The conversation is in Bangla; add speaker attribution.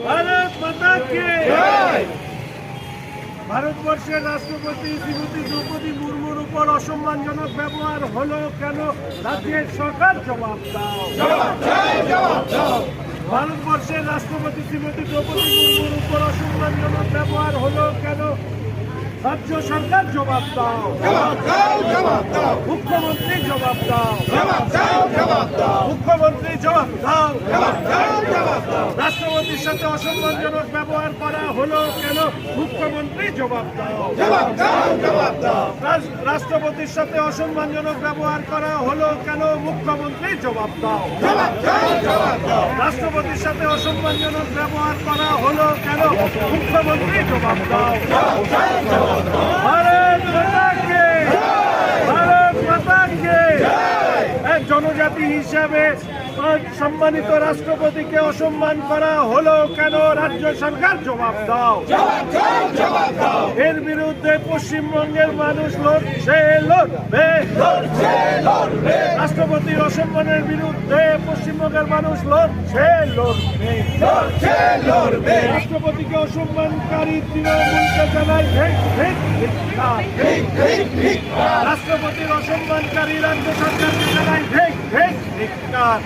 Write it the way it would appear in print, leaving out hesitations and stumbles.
Speaker 1: ভারত মাতা কি ভারতবর্ষের রাষ্ট্রপতি শ্রীমতী দ্রৌপদী মুর্মুর উপর অসম্মানজনক ব্যবহার হলো কেন? রাজ্যের সরকার জবাব দাও। ভারতবর্ষের রাষ্ট্রপতি শ্রীমতী দ্রৌপদী মুর্মুর উপর অসম্মানজনক ব্যবহার হলো কেন? রাজ্য সরকার জবাব দাও। মুখ্যমন্ত্রী জবাব দাও। মুখ্যমন্ত্রী জবাব দাও। রাষ্ট্রপতির সাথে অসম্মানজনক ব্যবহার করা হলো কেন? মুখ্যমন্ত্রী জবাব দাও। রাষ্ট্রপতির সাথে অসম্মানজনক ব্যবহার করা হলো কেন? মুখ্যমন্ত্রী জবাব দাও। রাষ্ট্রপতির সাথে অসম্মানজনক ব্যবহার করা হলো কেন? মুখ্যমন্ত্রী জবাব দাও। ভারত মাতা কি ভারত মাতা কি এক জনজাতি হিসাবে সম্মানিত রাষ্ট্রপতিকে অসম্মান করা হলো কেন? রাজ্য সরকার জবাব দাও। এর বিরুদ্ধে পশ্চিমবঙ্গের মানুষ লড়ছে, লড়বে। রাষ্ট্রপতির অসম্মানের বিরুদ্ধে পশ্চিমবঙ্গের মানুষ লড়ছে, লড়বে। রাষ্ট্রপতিকে অসম্মানকারী তৃণমূলকে জানাই রাষ্ট্রপতির অসম্মানকারী রাজ্য সরকারকে জানাই ধিক্কার।